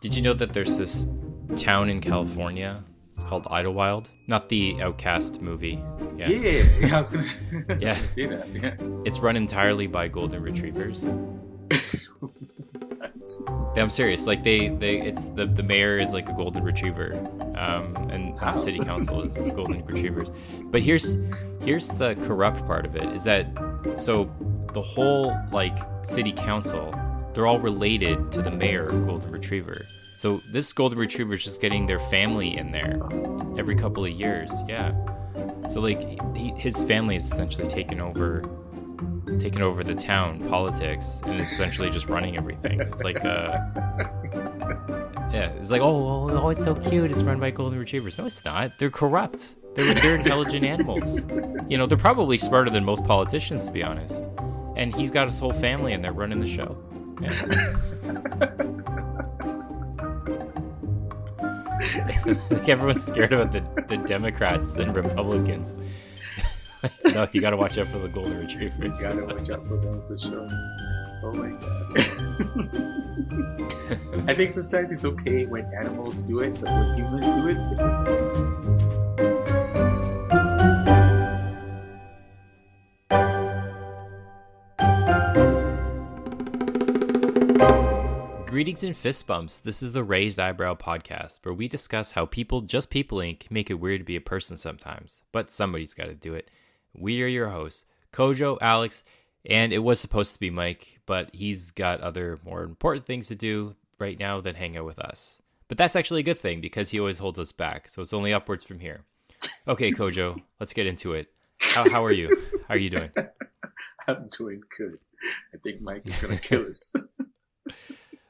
Did you know that there's this town in California? It's called Idlewild. Not the Outcast movie. Yeah, I was gonna, Yeah. gonna say that. Yeah. It's run entirely by golden retrievers. I'm serious. Like it's the mayor is like a golden retriever, and the city council is golden retrievers. But here's the corrupt part of it is that so the whole like city council, they're all related to the mayor golden retriever. So this golden retriever is just getting their family in there every couple of years. Yeah. So like his family is essentially taken over the town politics and is essentially just running everything. It's like it's like oh it's so cute, it's run by golden retrievers. No, it's not. They're corrupt. They're intelligent animals. You know, they're probably smarter than most politicians, to be honest. And he's got his whole family and they're running the show. Yeah. Like everyone's scared about the Democrats and Republicans. No, you gotta watch out for the golden retrievers. You gotta watch out for them for sure. Oh my god. I think sometimes it's okay when animals do it, but when humans do it, it's okay. Greetings and fist bumps. This is the Raised Eyebrow Podcast, where we discuss how people just peopling can make it weird to be a person sometimes, but somebody's got to do it. We are your hosts, Kojo, Alex, and it was supposed to be Mike, but he's got other more important things to do right now than hang out with us. But that's actually a good thing because he always holds us back, so it's only upwards from here. Okay, Kojo, let's get into it. How are you? How are you doing? I'm doing good. I think Mike is gonna kill us.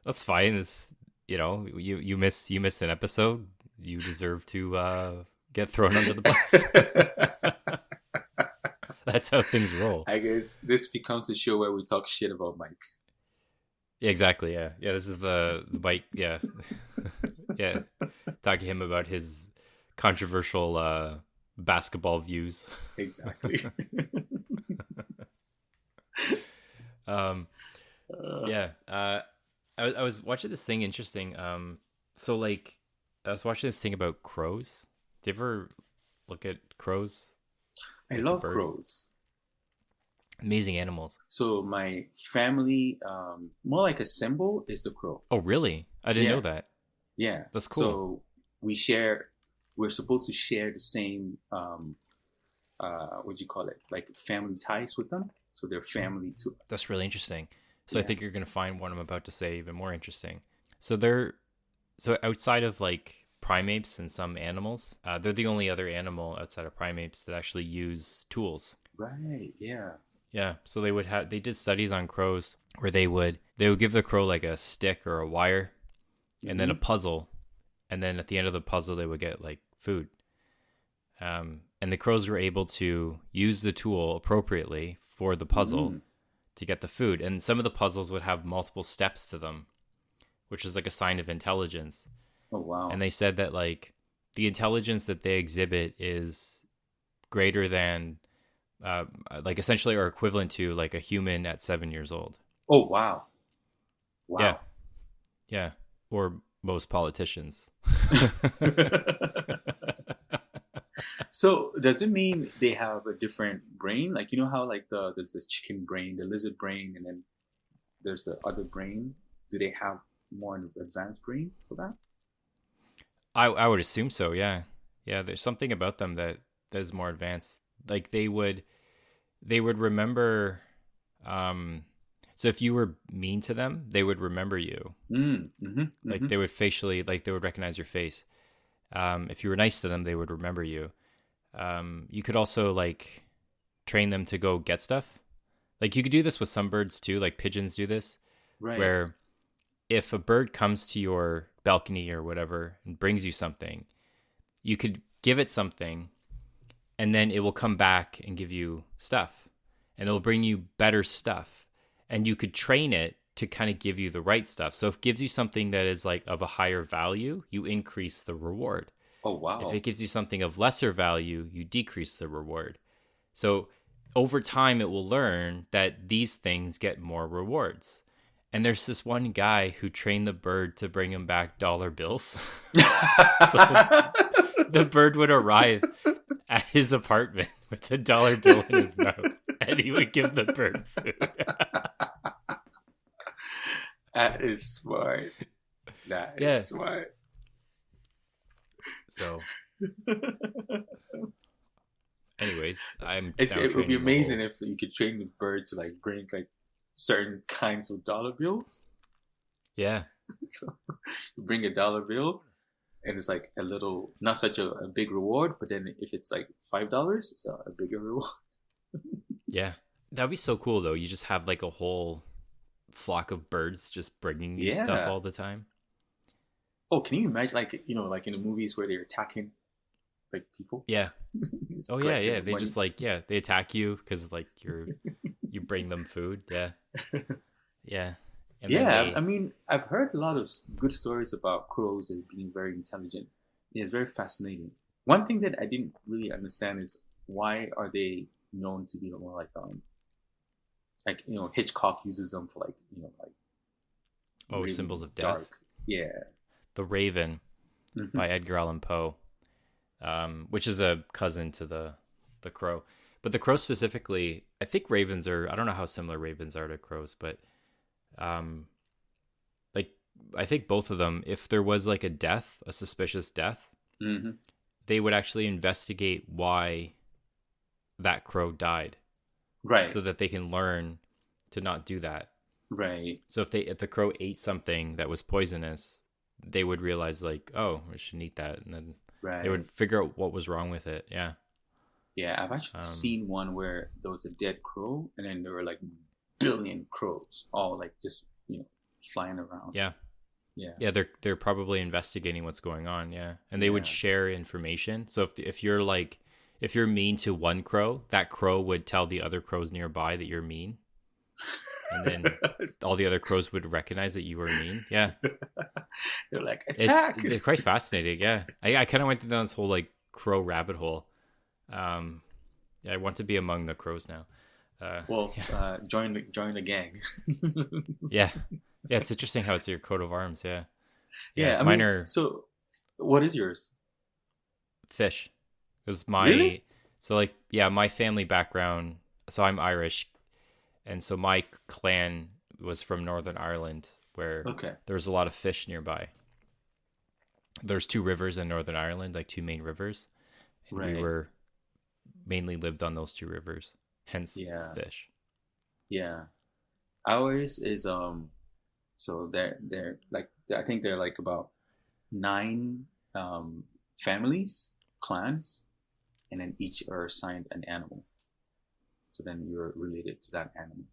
That's fine. It's, you know, you miss an episode. You deserve to get thrown under the bus. That's how things roll. I guess this becomes a show where we talk shit about Mike. Yeah, exactly. Yeah. This is the Mike. Yeah. Yeah. Talking to him about his controversial basketball views. Exactly. Yeah. I was watching this thing interesting. So like I was watching this thing about crows. Do you ever look at crows? I love crows. Amazing animals. So my family, more like a symbol is the crow. Oh, really? I didn't know that. Yeah. That's cool. So we're supposed to share the same, what do you call it? Like family ties with them. So they're family too. That's really interesting. So I think you're going to find what I'm about to say even more interesting. So outside of like primates and some animals, they're the only other animal outside of primates that actually use tools. Right. Yeah. Yeah. So they did studies on crows where they would give the crow like a stick or a wire and then a puzzle. And then at the end of the puzzle, they would get like food. And the crows were able to use the tool appropriately for the puzzle to get the food. And some of the puzzles would have multiple steps to them, which is like a sign of intelligence. Oh, wow. And they said that like the intelligence that they exhibit is greater than like essentially or equivalent to like a human at 7 years old. Oh, wow. Wow. Yeah. Or most politicians. So does it mean they have a different brain? Like, you know how like there's the chicken brain, the lizard brain, and then there's the other brain. Do they have more advanced brain for that? I would assume so. Yeah. There's something about them that is more advanced. Like they would remember. So if you were mean to them, they would remember you. Like they would facially, like they would recognize your face. If you were nice to them, they would remember you. You could also like train them to go get stuff. Like you could do this with some birds too. Like pigeons do this, right? Where if a bird comes to your balcony or whatever and brings you something, you could give it something and then it will come back and give you stuff and it'll bring you better stuff. And you could train it to kind of give you the right stuff. So if it gives you something that is like of a higher value, you increase the reward. Oh, wow. If it gives you something of lesser value, you decrease the reward. So over time, it will learn that these things get more rewards. And there's this one guy who trained the bird to bring him back dollar bills. So the bird would arrive at his apartment with a dollar bill in his mouth, and he would give the bird food. That is smart. That is Yeah. smart. So, anyways, I'm. It now would be training the amazing whole- if you could train the bird to like bring like certain kinds of dollar bills. Yeah, So you bring a dollar bill, and it's like a little, not such a big reward, but then if it's like $5, it's a bigger reward. yeah. That'd be so cool, though. You just have like a whole flock of birds just bringing you stuff Yeah. all the time. Oh, can you imagine, like, you know, like in the movies where they're attacking like people? Yeah. It's Oh yeah, collecting yeah. They money. just like they attack you because like you bring them food. Yeah, yeah. And then Yeah, they, I mean, I've heard a lot of good stories about crows and being very intelligent. Yeah, it's very fascinating. One thing that I didn't really understand is why are they known to be more like you know, Hitchcock uses them for like, you know, like oh, really symbols of death. dark. Yeah. The Raven Mhm. by Edgar Allan Poe, which is a cousin to the crow. But the crow specifically, I think ravens are. I don't know how similar ravens are to crows, but like I think both of them, if there was like a death, a suspicious death, Mhm. they would actually investigate why that crow died, Right. so that they can learn to not do that. Right. So if the crow ate something that was poisonous, they would realize like, oh, we shouldn't eat that, and then Right. they would figure out what was wrong with it. Yeah. Yeah, I've actually Um, seen one where there was a dead crow, and then there were like billion crows, all like just, you know, flying around. Yeah. Yeah. Yeah, they're probably investigating what's going on. Yeah, and they would Yeah. share information. So if you're like if you're mean to one crow, that crow would tell the other crows nearby that you're mean, and then all the other crows would recognize that you were mean. Yeah, They're like, attack! it's quite fascinating. Yeah, I kind of went down this whole like crow rabbit hole. Yeah, I want to be among the crows now. Well, join the gang. Yeah, yeah, it's interesting how it's your coat of arms. Yeah, Yeah, I mine mean, are so what is yours? fish. Because my Really? so like yeah, my family background. So I'm Irish, and so my clan was from Northern Ireland, where Okay. there was a lot of fish nearby. There's two rivers in Northern Ireland, like two main rivers, and Right. we were mainly lived on those two rivers, hence Yeah. fish. Yeah. Ours is so they're like, I think they're like about 9 families, clans, and then each are assigned an animal. So then you're related to that animal.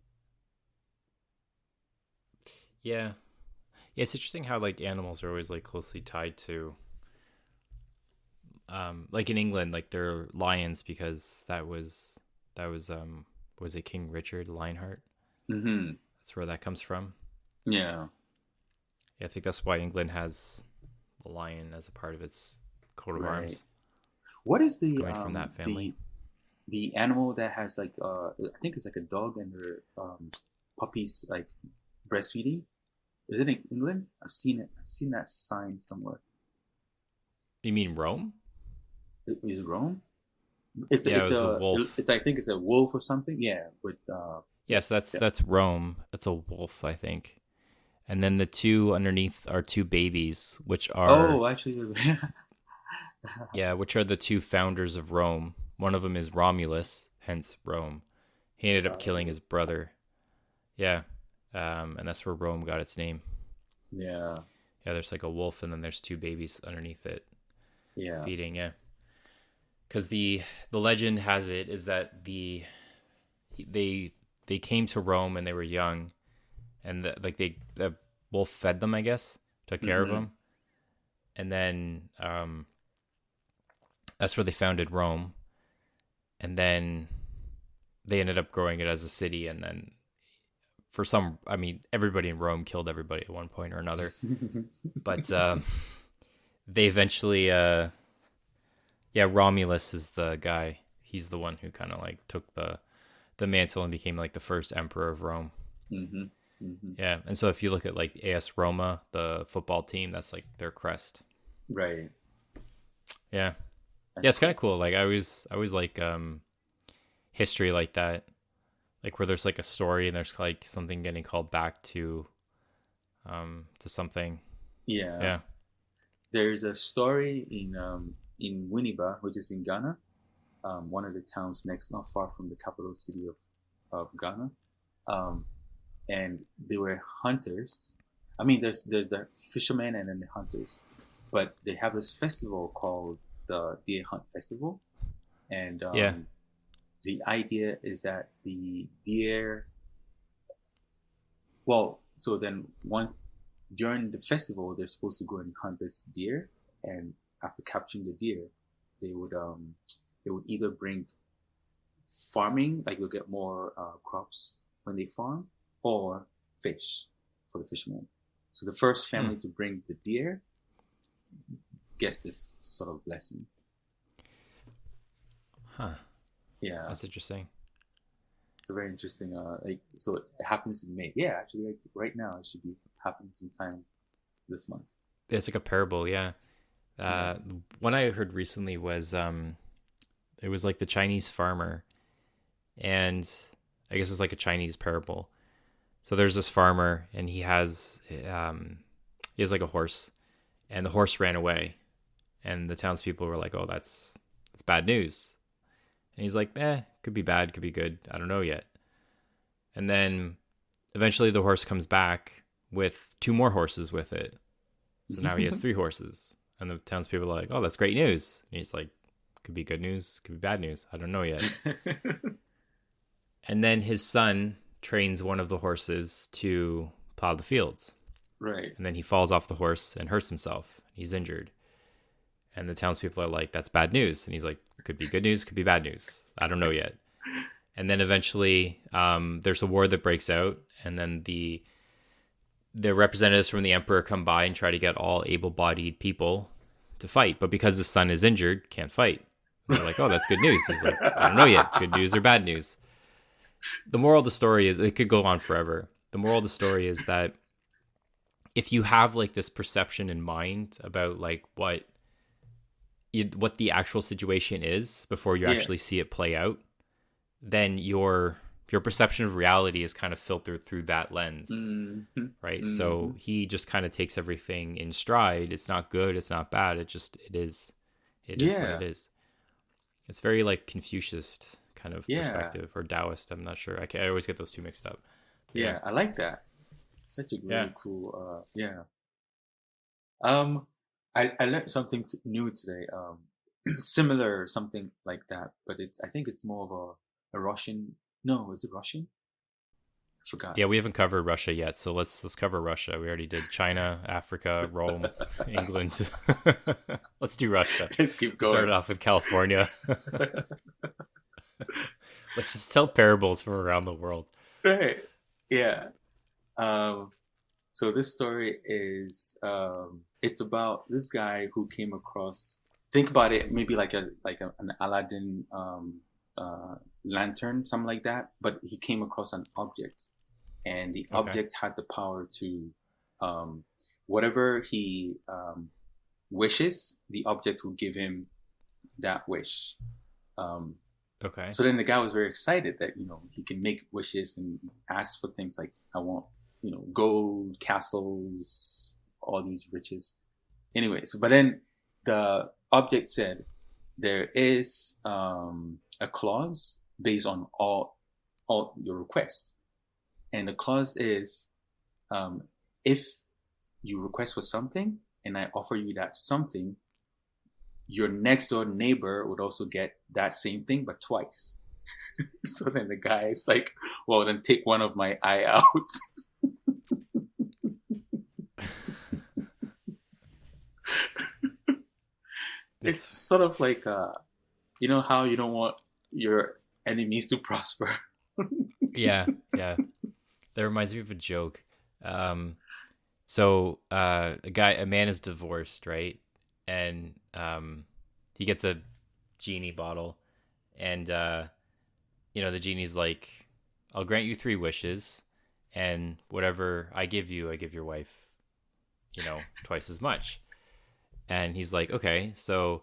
Yeah, yeah, it's interesting how like animals are always like closely tied to. Like in England, like they're lions because was it King Richard Lionheart? Mm-hmm. That's where that comes from. Yeah. Yeah, I think that's why England has the lion as a part of its coat of Right. arms. What is the Going from that family. the animal that has like I think it's like a dog and their puppies like breastfeeding? Is it in England? I've seen it. I've seen that sign somewhere. You mean Rome? Is it Rome? It's Yeah, it's it was a a wolf. it's I think it's a wolf or something. Yeah, with Yeah, so Yeah. that's Rome. That's a wolf, I think. And then the two underneath are two babies, which are oh, actually, yeah, which are the two founders of Rome. One of them is Romulus, hence Rome. He ended up killing his brother. Yeah, and that's where Rome got its name. yeah, Yeah, there's like a wolf, and then there's two babies underneath it yeah, feeding. Yeah, because the legend has it is that they came to Rome and they were young, and the wolf fed them, I guess, took care of Mhm. them, and then that's where they founded Rome, and then they ended up growing it as a city, and then I mean, everybody in Rome killed everybody at one point or another, but they eventually, yeah, Romulus is the guy. He's the one who kind of like took the mantle and became like the first emperor of Rome. hmm Hmm. Yeah, and so if you look at like AS Roma, the football team, that's like their crest. Right. Yeah, yeah, That's it's kind cool. of cool. Like I always like history like that, like where there's like a story and there's like something getting called back to something. Yeah. Yeah, There's a story in Winneba, which is in Ghana, one of the towns next, not far from the capital city of Ghana. Um, and they were hunters. I mean, there's the fishermen and then the hunters, but they have this festival called the Deer Hunt Festival, and yeah. the idea is that the deer. Well, so then once during the festival, they're supposed to go and hunt this deer, and after capturing the deer, they would um they would either bring farming, like you'll get more crops when they farm, or fish for the fishermen. So the first Hmm. family to bring the deer gets this sort of blessing. Huh. Yeah, That's interesting. it's a very interesting. Like so, it happens in May. Yeah, actually, like right now, it should be happening sometime this month. It's like a parable. Yeah. Yeah. Uh, One I heard recently was it was like the Chinese farmer, and I guess it's like a Chinese parable. So there's this farmer, and he has like a horse, and the horse ran away, and the townspeople were like, "Oh, that's bad news." And he's like, could be bad, could be good. I don't know yet. And then eventually the horse comes back with two more horses with it. So now he has three horses. And the townspeople are like, oh, that's great news. And he's like, could be good news, could be bad news. I don't know yet. And then his son trains one of the horses to plow the fields. Right. And then he falls off the horse and hurts himself. He's injured. And the townspeople are like, that's bad news. And he's like, could be good news, could be bad news. I don't know yet. And then eventually there's a war that breaks out. And then the representatives from the emperor come by and try to get all able-bodied people to fight. But because the son is injured, can't fight. And they're like, oh, that's good news. He's like, I don't know yet. Good news or bad news. The moral of the story is, it could go on forever. The moral of the story is that if you have like this perception in mind about like what the actual situation is before you Yeah. actually see it play out, then your perception of reality is kind of filtered through that lens, Mm-hmm. right? Mm-hmm. So he just kind of takes everything in stride. It's not good, it's not bad, it is what Yeah. it is. It's very like Confucius kind of Yeah. perspective, or Taoist. I'm not sure. I always get those two mixed up. But yeah. Yeah. I like that. Such a Yeah. really cool. Yeah. Um, I learned something new today. Similar something like that, but I think it's more of a Russian. No, is it Russian? I forgot. Yeah, we haven't covered Russia yet, so let's cover Russia. We already did China, Africa, Rome, England. Let's do Russia. Let's keep We started going. off with California. Let's just tell parables from around the world. Right. Yeah. Um, so this story is it's about this guy who came across. Think about it, maybe an Aladdin uh, lantern, something like that. But he came across an object, and the Okay. object had the power to um, whatever he wishes, the object will give him that wish. Um, Okay. so then the guy was very excited that he can make wishes and ask for things like I want gold, castles, all these riches. Anyways, but then the object said there is a clause based on all your requests, and the clause is if you request for something and I offer you that something, your next door neighbor would also get that same thing but twice. So then the guy is like, well, then take one of my eye out. It's That's sort of like how you don't want your enemies to prosper. yeah, yeah. That reminds me of a joke. Um, a man is divorced, right? And he gets a genie bottle, and the genie's like, I'll grant you three wishes, and whatever I give you, I give your wife, twice as much. And he's like, okay. So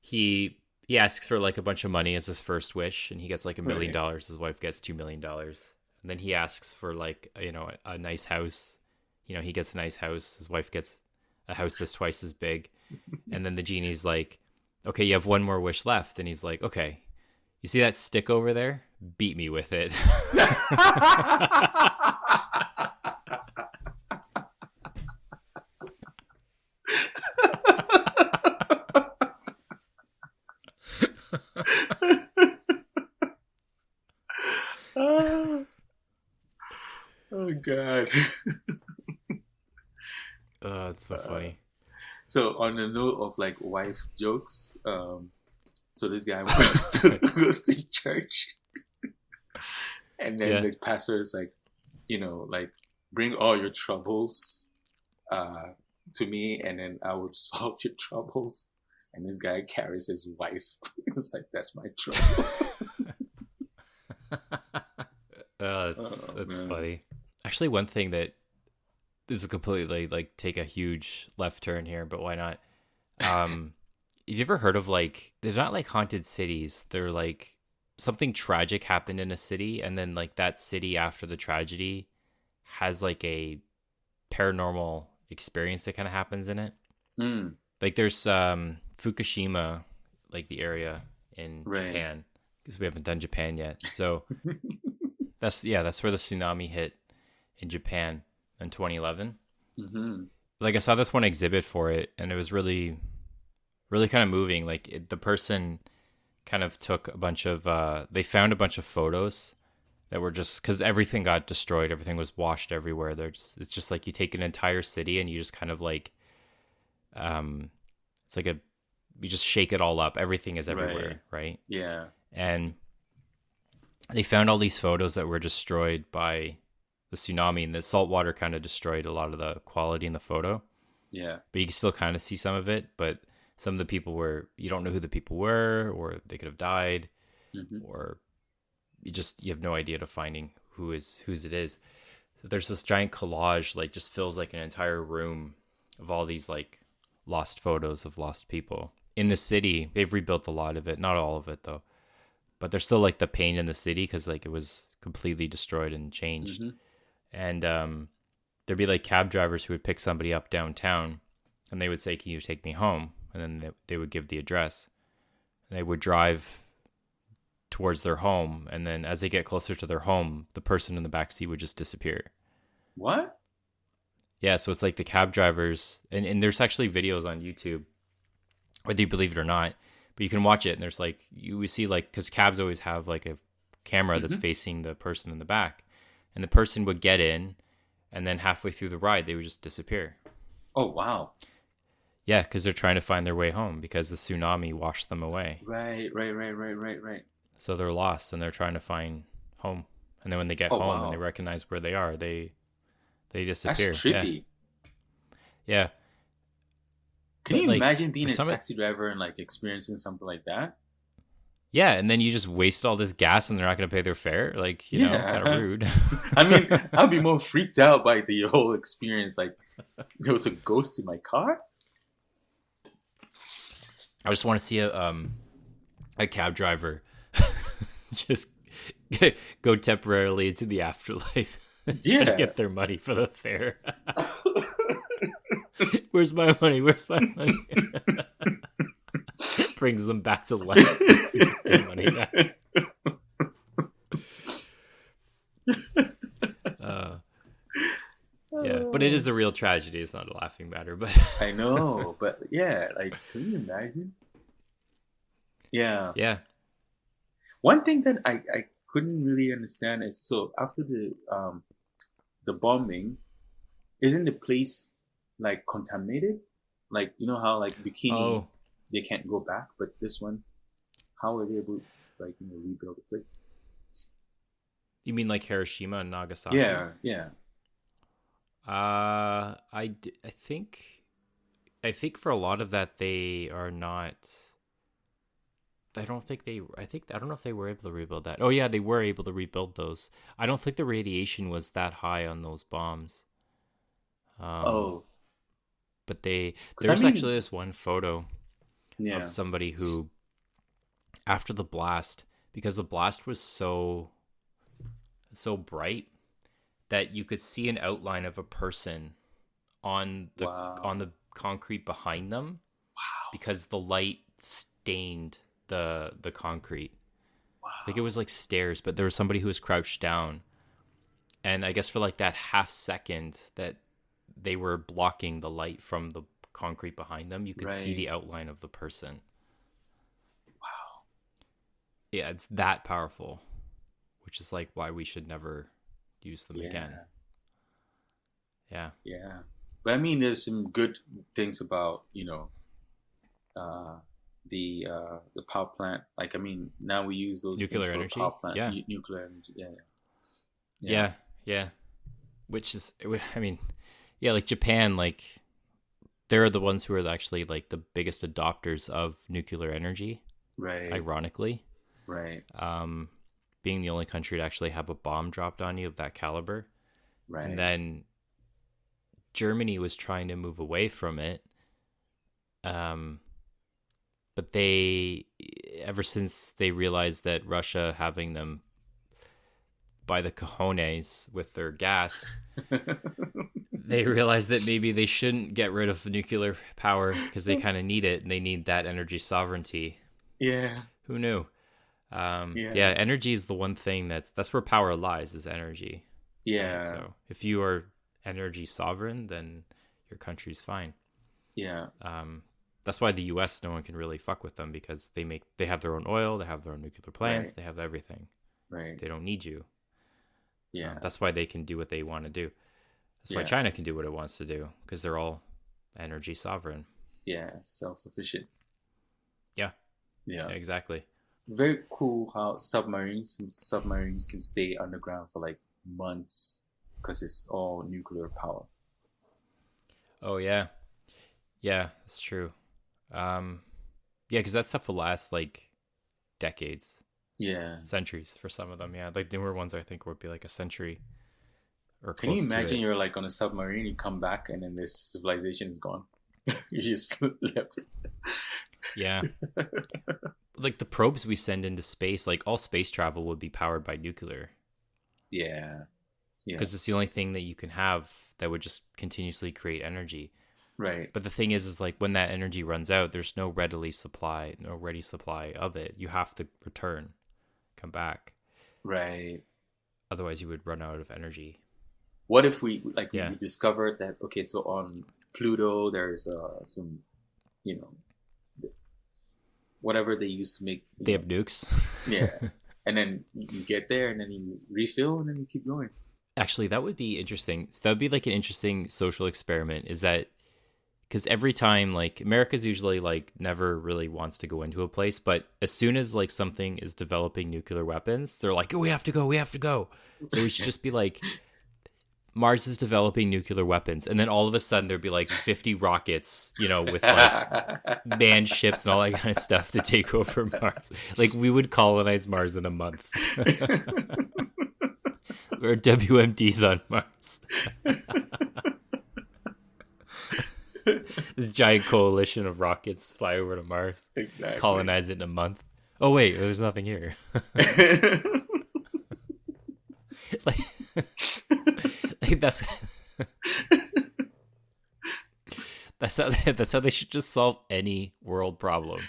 he asks for like a bunch of money as his first wish, and he gets like $1 million. His wife gets $2 million. And then he asks for like, a nice house. He gets a nice house. His wife gets a house that's twice as big. And then the genie's like, okay, you have one more wish left. And he's like, okay, you see that stick over there? Beat me with it. Oh God. It's so funny. So on the note of like wife jokes, so this guy goes to church, and then the pastor is like, like, bring all your troubles to me, and then I would solve your troubles. And this guy carries his wife. It's like, that's my trouble. That's funny. Actually, one thing that this is completely like take a huge left turn here, but why not? Have you ever heard of like, they're not like haunted cities. They're like something tragic happened in a city, and then like that city after the tragedy has like a paranormal experience that kind of happens in it. Like there's Fukushima, like the area in Japan, because we haven't done Japan yet. So that's where the tsunami hit in Japan in 2011. Like I saw this one exhibit for it, and it was really, really kind of moving. Like the person kind of took a bunch of, they found a bunch of photos that were just, because everything got destroyed, everything was washed everywhere. It's just like you take an entire city and you just kind of like, it's like you just shake it all up. Everything is everywhere, right? Yeah. And they found all these photos that were destroyed by the tsunami, and the salt water kind of destroyed a lot of the quality in the photo. Yeah. But you can still kind of see some of it. But some of the people you don't know who the people were, or they could have died, or you have no idea to finding whose it is. So there's this giant collage, like just fills like an entire room of all these like lost photos of lost people in the city. They've rebuilt a lot of it, not all of it though, but there's still like the pain in the city because like it was completely destroyed and changed. And there'd be like cab drivers who would pick somebody up downtown, and they would say, can you take me home? And then they would give the address, and they would drive towards their home, and then as they get closer to their home, the person in the backseat would just disappear. What? Yeah, so it's like the cab drivers, and there's actually videos on YouTube, whether you believe it or not, but you can watch it, and there's like, you would see like, because cabs always have like a camera that's facing the person in the back, and the person would get in, and then halfway through the ride, they would just disappear. Oh, wow. Yeah, because they're trying to find their way home because the tsunami washed them away. Right. So they're lost, and they're trying to find home. And then when they get home and they recognize where they are, they disappear. That's trippy. Yeah. Can you imagine being a taxi driver and like experiencing something like that? Yeah, and then you just waste all this gas and they're not going to pay their fare. Like, know, kind of rude. I mean, I'd be more freaked out by the whole experience. Like, there was a ghost in my car? I just want to see a cab driver just go temporarily into the afterlife. Trying to get their money for the fare. Where's my money? Where's my money? Brings them back to life. Their money back. Yeah, but it is a real tragedy. It's not a laughing matter. But I know, but yeah, like, can you imagine? Yeah. Yeah. One thing that I couldn't really understand is, so after the bombing, isn't the place like contaminated? Like, you know how like Bikini, they can't go back, but this one, how are they able to like, rebuild the place? You mean like Hiroshima and Nagasaki? Yeah. I think for a lot of that they are not. I don't know if they were able to rebuild that. Oh yeah, they were able to rebuild those. I don't think the radiation was that high on those bombs. Um, Oh, but because I there's mean, actually this one photo of yeah. somebody who, after the blast, because the blast was so bright that you could see an outline of a person on Wow. the concrete behind them because the light stained the concrete. Like it Wow. was like stairs, but there was somebody who was crouched down, and I guess for like that half second that they were blocking the light from the concrete behind them, you could see Right. the outline of the person. Wow. Yeah, it's that powerful, which is like why we should never use them again. Yeah. Yeah. Yeah. But I mean, there's some good things about, uh, the power plant. Like, I mean, now we use those things Nuclear for power energy. plant, Yeah. nuclear energy. Yeah. Yeah. Yeah. Yeah. Which is, I mean, yeah, like Japan, like they're the ones who are actually like the biggest adopters of nuclear energy, Right. ironically. Right. Um, being the only country to actually have a bomb dropped on you of that caliber. And Right. then Germany was trying to move away from it. Um, but ever since they realized that Russia having them by the cojones with their gas, they realized that maybe they shouldn't get rid of nuclear power because they kind of need it and they need that energy sovereignty. Yeah. Who knew? Yeah. Yeah, energy is the one thing that's where power lies, is energy. Right? Yeah. So if you are energy sovereign, then your country's fine. Yeah. That's why the U.S. no one can really fuck with them because they have their own oil, they have their own nuclear plants, Right. they have everything. Right. They don't need you. Yeah. That's why they can do what they want to do. That's why Yeah. China can do what it wants to do because they're all energy sovereign. Yeah. Self-sufficient. Yeah, Yeah. yeah, exactly. Very cool how submarines can stay underground for like months because it's all nuclear power. Oh yeah, yeah, that's true. Um, yeah, because that stuff will last like decades, Yeah. centuries for some of them. Yeah, like newer ones I think would be like a century or Can you close to imagine it. you're like on a submarine, you come back and then this civilization is gone? You just left. Yeah, like the probes we send into space, like all space travel would be powered by nuclear Yeah. Yeah. because it's the only thing that you can have that would just continuously create energy. Right. But the thing is like when that energy runs out, there's no ready supply of it. You have to return, come back. Right. Otherwise, you would run out of energy. What if we Yeah, discovered that, okay, so on Pluto there's some, you know whatever they use to make, they have nukes. yeah, and then you get there and then you refill and then you keep going. Actually, that would be interesting. That would be like an interesting social experiment. Is that because every time, like America's usually like never really wants to go into a place, but as soon as like something is developing nuclear weapons, they're like, oh, we have to go, we have to go. So we should just be like, Mars is developing nuclear weapons, and then all of a sudden there'd be like 50 rockets, with like manned ships and all that kind of stuff to take over Mars. Like we would colonize Mars in a month. Or WMDs on Mars. This giant coalition of rockets fly over to Mars, Exactly. colonize it in a month. Oh wait, there's nothing here. like, like that's how they should just solve any world problem.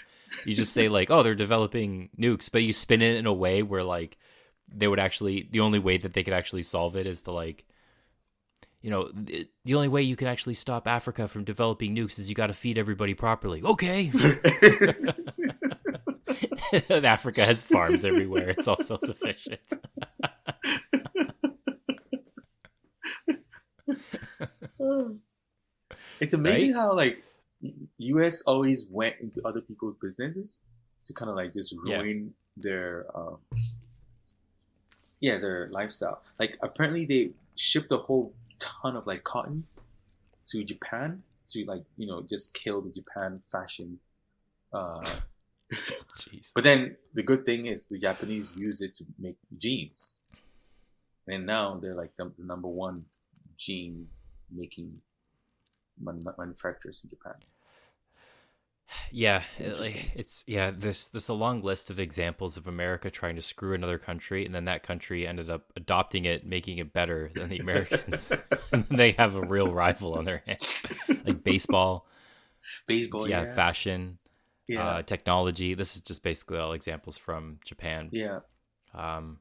You just say like, oh, they're developing nukes, but you spin it in a way where like they would actually, the only way that they could actually solve it is to like, the only way you can actually stop Africa from developing nukes is you got to feed everybody properly. Okay. And Africa has farms everywhere. It's all self-sufficient. It's amazing Right? how like US always went into other people's businesses to kind of like just Yeah. ruin their their lifestyle. Like apparently they shipped a whole ton of like cotton to Japan to like just kill the Japan fashion uh Jeez. But then the good thing is the Japanese use it to make jeans, and now they're like the number one jean making manufacturers in Japan. Yeah, It's interesting. there's a long list of examples of America trying to screw another country, and then that country ended up adopting it, making it better than the Americans. And they have a real rival on their hands. Like baseball, Baseball, yeah, yeah, fashion, yeah, technology. This is just basically all examples from Japan. yeah, Um,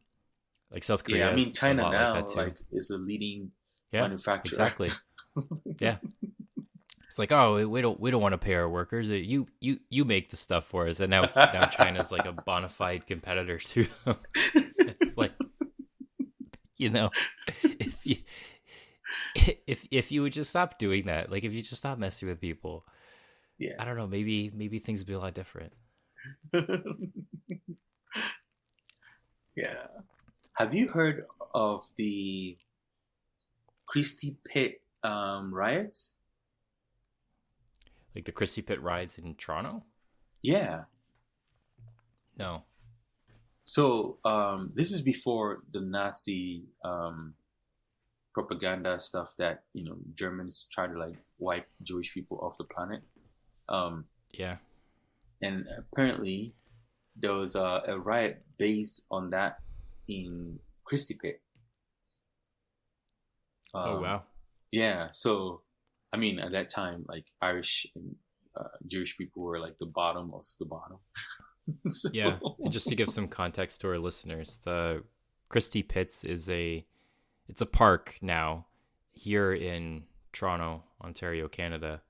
like South yeah. I Korea mean, is a China lot like now that too. like is a leading Yeah, manufacturer. exactly. Yeah. It's like, oh, we don't want to pay our workers. You make the stuff for us, and now China's like a bona fide competitor to them. It's like, you know, if you if you would just stop doing that, like if you just stop messing with people, Yeah. I don't know, maybe things would be a lot different. Yeah. Have you heard of the Christie Pit riots? Like the Christie Pit riots in Toronto. Yeah. No. So this is before the Nazi propaganda stuff that Germans try to like wipe Jewish people off the planet. Um, Yeah. and apparently there was a riot based on that in Christie Pit. Oh Um, wow. yeah. So I mean, at that time, like Irish and Jewish people were like the bottom of the bottom. So, Yeah. And just to give some context to our listeners, the Christie Pits it's a park now here in Toronto, Ontario, Canada.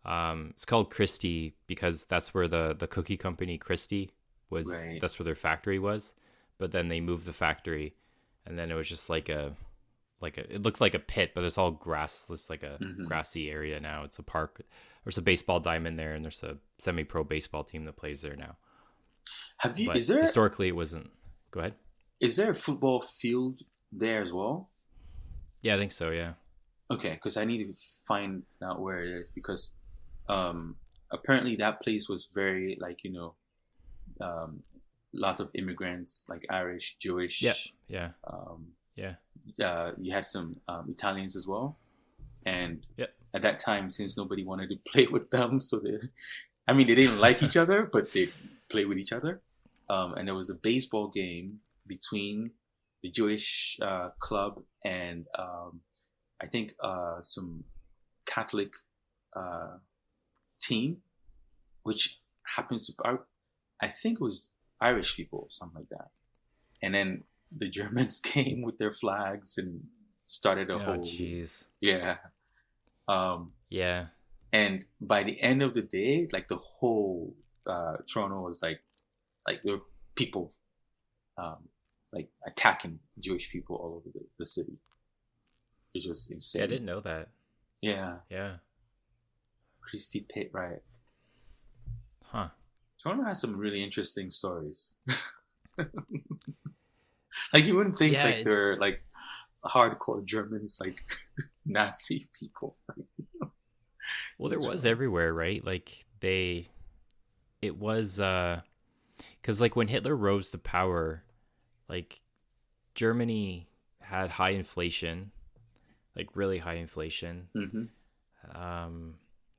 It's called Christie because that's where the cookie company Christie was. right. That's where their factory was. But then they moved the factory, and then it was just it looked like a pit, but it's all grass. It's like a Hmm. grassy area now. It's a park. There's a baseball diamond there, and there's a semi-pro baseball team that plays there now. Have you? But historically, it wasn't. Go ahead. Is there a football field there as well? Yeah, I think so. Yeah. Okay, because I need to find out where it is because apparently that place was very like um, lots of immigrants like Irish, Yeah. Jewish. Yeah. Um, Yeah. you had some Italians as well, and Yep. at that time, since nobody wanted to play with them, so I mean, they didn't like each other, but they play with each other. And there was a baseball game between the Jewish club and I think some Catholic uh, team, which happens to I think it was Irish people, something like that. And then the Germans came with their flags and started a Oh, whole jeez. yeah. Um, Yeah. and by the end of the day, like the whole Toronto was like there were people um, like attacking Jewish people all over the city. It was Yeah, I insane. didn't know that. Yeah, Yeah. Christie Pit riot. Huh. Toronto has some really interesting stories. Like you wouldn't think Yeah, like they're like hardcore Germans, like Nazi people. well, there Which, was everywhere, right? It was, because like when Hitler rose to power, like Germany had high inflation, like really high inflation. mm-hmm. Um,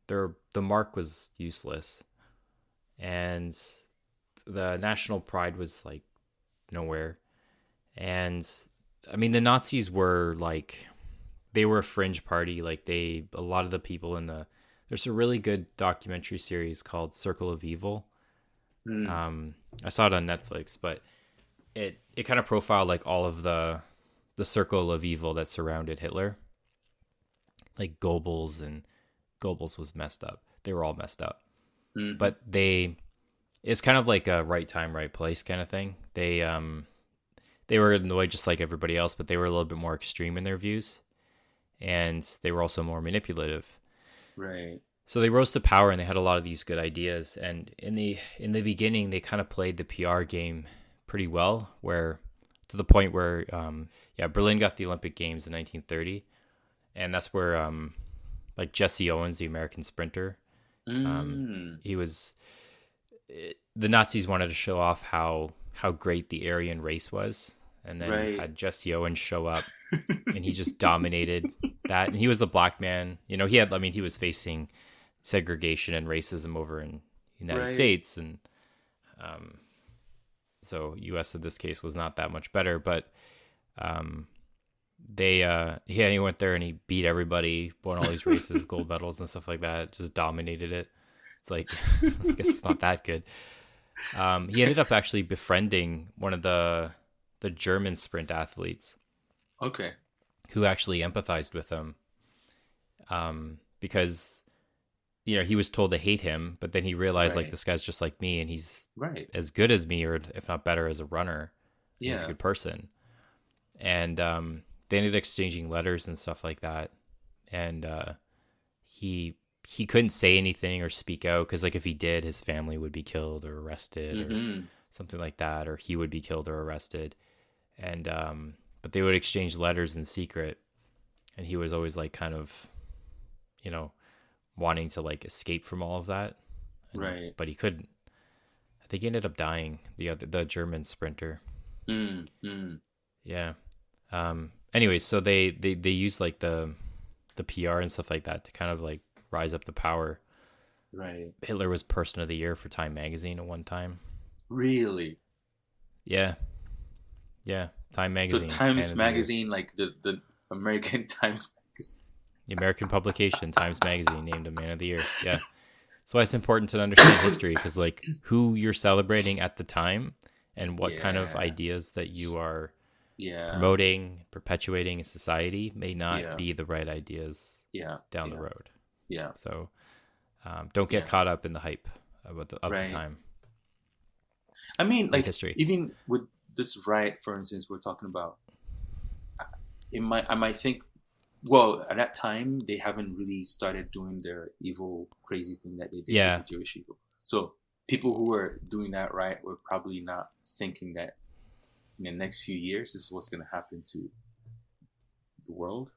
the mark was useless, and the national pride was like nowhere. And I mean, the Nazis were like, they were a fringe party. Like a lot of the people there's a really good documentary series called Circle of Evil. Mm. I saw it on Netflix, but it kind of profiled like all of the circle of evil that surrounded Hitler. Like Goebbels was messed up. They were all messed up. Mm-hmm. But it's kind of like a right time, right place kind of thing. They were annoyed just like everybody else, but they were a little bit more extreme in their views, and they were also more manipulative. Right. So they rose to power, and they had a lot of these good ideas. And in the beginning, they kind of played the PR game pretty well, where to the point where Berlin got the Olympic Games in 1930, and that's where like Jesse Owens, the American sprinter, Mm. he was the Nazis wanted to show off how great the Aryan race was, and then Right. had Jesse Owens show up, and he just dominated that. And he was a black man. You know, he was facing segregation and racism over in the United Right. States, and so U.S. in this case was not that much better. But he went there and he beat everybody, won all these races, gold medals and stuff like that. Just dominated it. It's like, I guess it's not that good. He ended up actually befriending one of the German sprint athletes Okay. who actually empathized with him, because he was told to hate him, but then he realized like Right. this guy's just like me, and he's Right. as good as me, or if not better, as a runner. Yeah. He's a good person, and they ended up exchanging letters and stuff like that, and he couldn't say anything or speak out because like if he did, his family would be killed or arrested or something like that, or he would be killed or arrested. And but they would exchange letters in secret, and he was always like kind of wanting to like escape from all of that, Right. but he couldn't. I think he ended up dying, the German sprinter. Yeah. Anyways, so they use like the PR and stuff like that to kind of like rise up the power. Right. Hitler was Person of the Year for Time magazine at one time. Really? Yeah. Time magazine. So Times Man Magazine, like the American Times Magazine. The American publication, Times Magazine, named him Man of the Year. Yeah. That's why it's important to understand history, because like who you're celebrating at the time and what kind of Yeah. ideas that you are Yeah. promoting, perpetuating in society may not Yeah. be the right ideas Yeah. down yeah. the road. Yeah. So don't get Yeah. caught up in the hype of the Right. time. I mean, like history. even with this riot, for instance, we're talking about. I might think, well, at that time they haven't really started doing their evil, crazy thing that they did Yeah. with the Jewish people. So people who were doing that riot were probably not thinking that in the next few years this is what's going to happen to the world.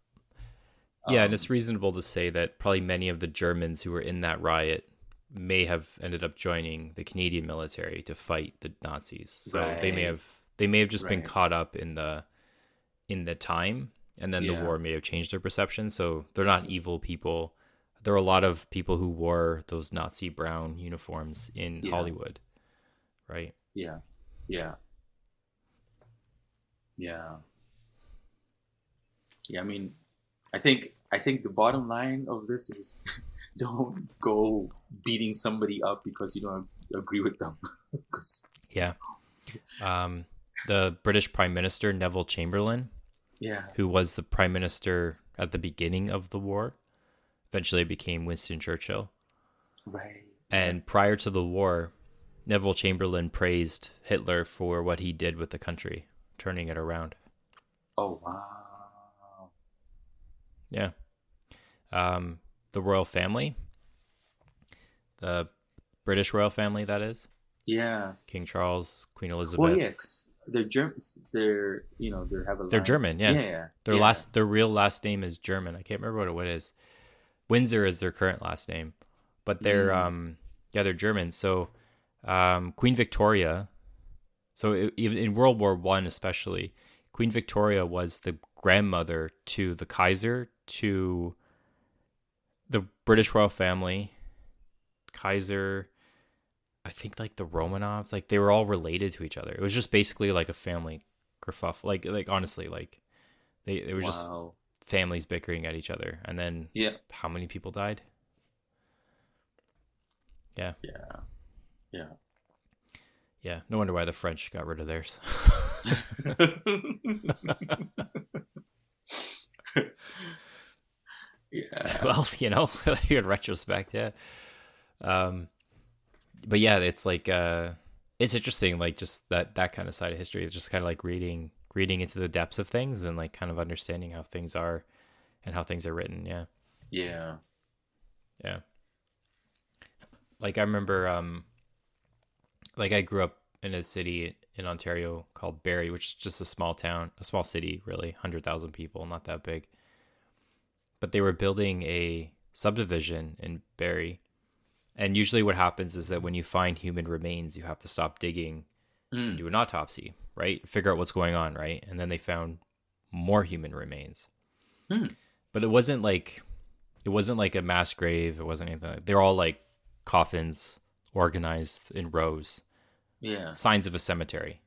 Yeah, and it's reasonable to say that probably many of the Germans who were in that riot may have ended up joining the Canadian military to fight the Nazis. So they may have just been Right. caught up in the time, and then the Yeah. war may have changed their perception. So they're not evil people. There are a lot of people who wore those Nazi brown uniforms in Yeah. Hollywood, right? Yeah. Yeah. Yeah. Yeah. I mean, I think the bottom line of this is don't go beating somebody up because you don't agree with them. 'Cause- Yeah. The British Prime Minister, Neville Chamberlain, yeah. who was the Prime Minister at the beginning of the war, eventually became Winston Churchill. Right. And prior to the war, Neville Chamberlain praised Hitler for what he did with the country, turning it around. Oh wow. Yeah. The royal family, the British royal family, that is, Yeah. King Charles, Queen Elizabeth. Well, yeah, 'cause they're Germans. They're they have a. They're line. German, yeah. Yeah. Their real last name is German. I can't remember what it is. Windsor is their current last name, but they're they're German. So Queen Victoria. So even in World War I, especially, Queen Victoria was the grandmother to the Kaiser, to the British royal family, Kaiser. I think like the Romanovs, like they were all related to each other. It was just basically like a family kerfuffle. Like honestly, like they were just Wow. families bickering at each other. And then Yeah. how many people died? Yeah. Yeah. Yeah. Yeah. No wonder why the French got rid of theirs. Yeah. Well, in retrospect, yeah. But yeah, it's like it's interesting, like just that kind of side of history. It's just kind of like reading into the depths of things and like kind of understanding how things are and how things are written. Yeah. Yeah. Yeah. Like I remember like I grew up in a city in Ontario called Barrie, which is just a small town, a small city, really, 100,000 people, not that big. But they were building a subdivision in Barrie, And usually what happens is that when you find human remains, you have to stop digging and Mm. do an autopsy, right? Figure out what's going on, right? And then they found more human remains. Mm. But it wasn't like a mass grave. It wasn't anything. They're all like coffins organized in rows, Yeah. signs of a cemetery.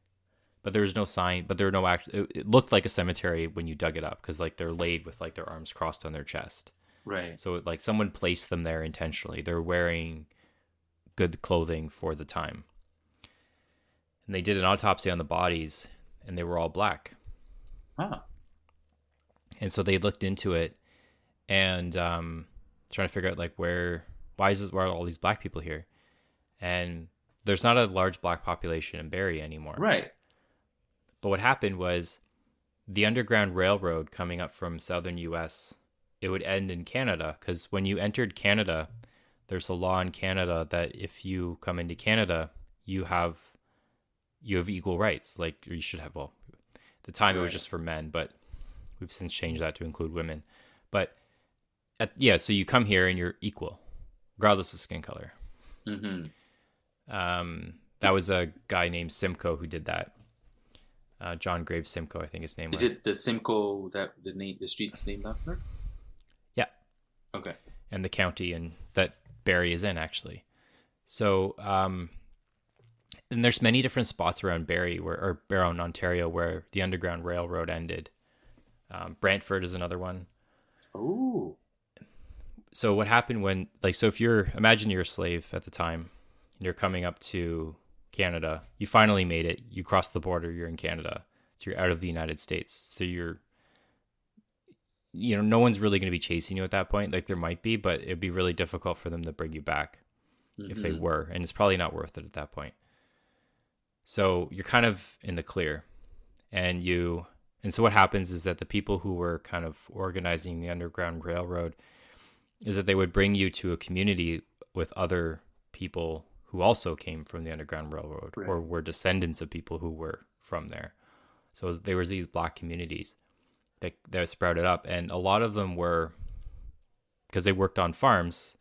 But there was no sign. But there were no actual. It looked like a cemetery when you dug it up because like they're laid with like their arms crossed on their chest. Right. So like someone placed them there intentionally. They're wearing good clothing for the time. And they did an autopsy on the bodies, and they were all black. Huh. And so they looked into it and trying to figure out like why are all these black people here? And there's not a large black population in Barrie anymore. Right. But what happened was the Underground Railroad coming up from southern U.S., it would end in Canada because when you entered Canada, there's a law in Canada that if you come into Canada, you have equal rights. Like you should have. Well, at the time it was Right. just for men, but we've since changed that to include women. But so you come here and you're equal, regardless of skin color. Mm-hmm. That was a guy named Simcoe who did that. John Graves Simcoe, I think his name was. Is it the Simcoe that the street's named after? Yeah. Okay. And the county and that Barrie is in actually. So, and there's many different spots around Barrie or around Ontario where the Underground Railroad ended. Brantford is another one. Oh. So what happened when, like, so if imagine you're a slave at the time and you're coming up to Canada, you finally made it, you cross the border, you're in Canada. So you're out of the United States. So no one's really going to be chasing you at that point. Like there might be, but it'd be really difficult for them to bring you back if they were. And it's probably not worth it at that point. So you're kind of in the clear. And so what happens is that the people who were kind of organizing the Underground Railroad is that they would bring you to a community with other people who also came from the Underground Railroad or were descendants of people who were from there. So there was these black communities that sprouted up, and a lot of them were, because they worked on farms,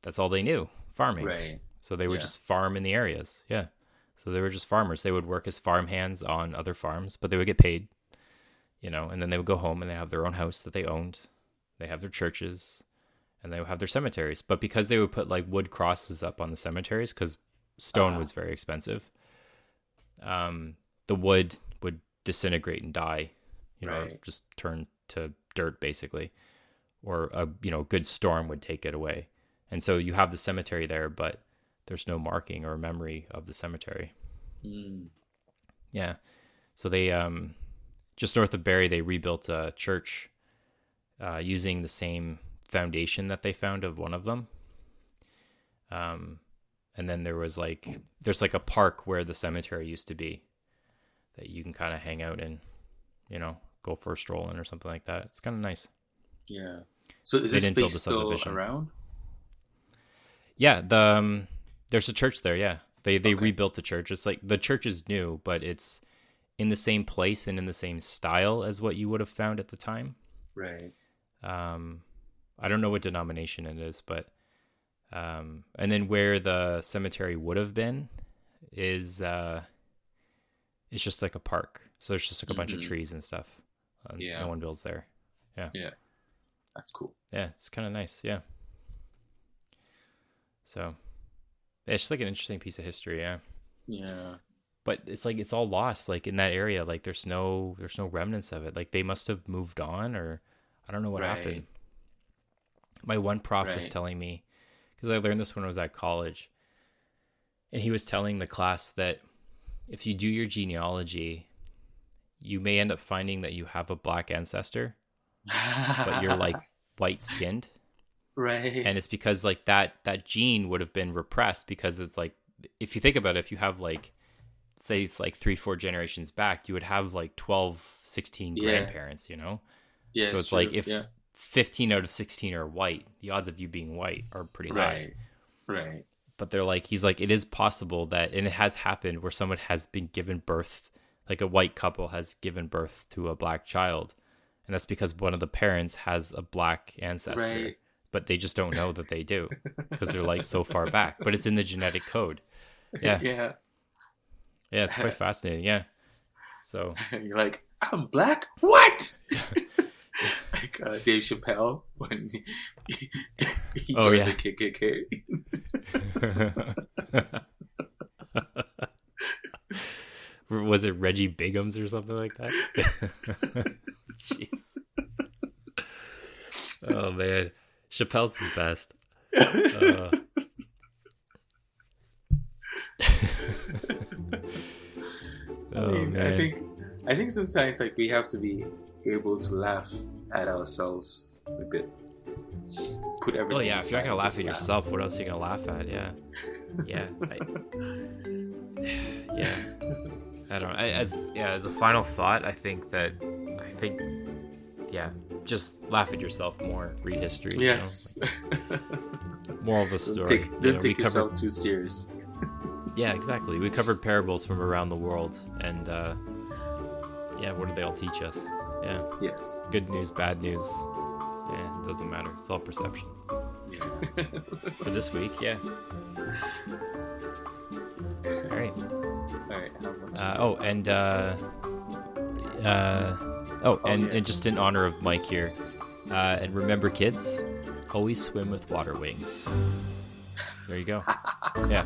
that's all they knew, farming. Right. So they would just farm in the areas. Yeah. So they were just farmers. They would work as farm hands on other farms, but they would get paid, and then they would go home and they have their own house that they owned. They have their churches and they would have their cemeteries. But because they would put like wood crosses up on the cemeteries, because stone was very expensive, the wood would disintegrate and die, just turn to dirt basically, or a good storm would take it away. And so you have the cemetery there, but there's no marking or memory of the cemetery. Yeah. So they just north of Barrie, they rebuilt a church using the same foundation that they found of one of them. And then there's like a park where the cemetery used to be that you can kind of hang out in, go for a stroll in or something like that. It's kind of nice. Yeah. So is this place still around? Yeah. There's a church there. Yeah. They rebuilt the church. It's like the church is new, but it's in the same place and in the same style as what you would have found at the time. Right. I don't know what denomination it is, but and then where the cemetery would have been is it's just like a park. So there's just like a bunch of trees and stuff. No one builds there. Yeah. Yeah. That's cool. Yeah, it's kind of nice. Yeah. So it's just like an interesting piece of history. Yeah. Yeah. But it's like it's all lost. Like in that area, like there's no remnants of it. Like they must have moved on, or I don't know what happened. My one prof was telling me, because I learned this when I was at college, and he was telling the class that if you do your genealogy, you may end up finding that you have a black ancestor, but you're like white skinned. Right. And it's because like that gene would have been repressed, because it's like, if you think about it, if you have like, say it's like 3-4 generations back, you would have like 12, 16 grandparents, Yeah. So it's like if 15 out of 16 are white, the odds of you being white are pretty high. Right. But they're like, he's like, it is possible that, and it has happened where someone has been given birth, like a white couple has given birth to a black child. And that's because one of the parents has a black ancestor. Right. but they just don't know that they do because they're like so far back. But it's in the genetic code. Yeah, Yeah. yeah, it's quite fascinating. Yeah, so You're like, I'm black? What? Like Dave Chappelle when he Oh, joins yeah. the KKK. was it Reggie Bigums or something like that? Jeez. Oh man, Chappelle's the best. Oh man. I think sometimes like we have to be able to laugh at ourselves a bit. Put everything. Oh yeah, if you're not aside, gonna laugh just at yourself, what else are you gonna laugh at? Yeah, yeah, yeah. I don't know. As a final thought, I think, yeah, just laugh at yourself more. Read history. Yes. Moral of the story. Don't take yourself too serious. Yeah, exactly. We covered parables from around the world, and yeah, what do they all teach us? Yeah. Yes. Good news, bad news. Yeah, it doesn't matter. It's all perception. Yeah. For this week, yeah. All right. All right. How much? And just in honor of Mike here, and remember, kids, always swim with water wings. There you go. Yeah.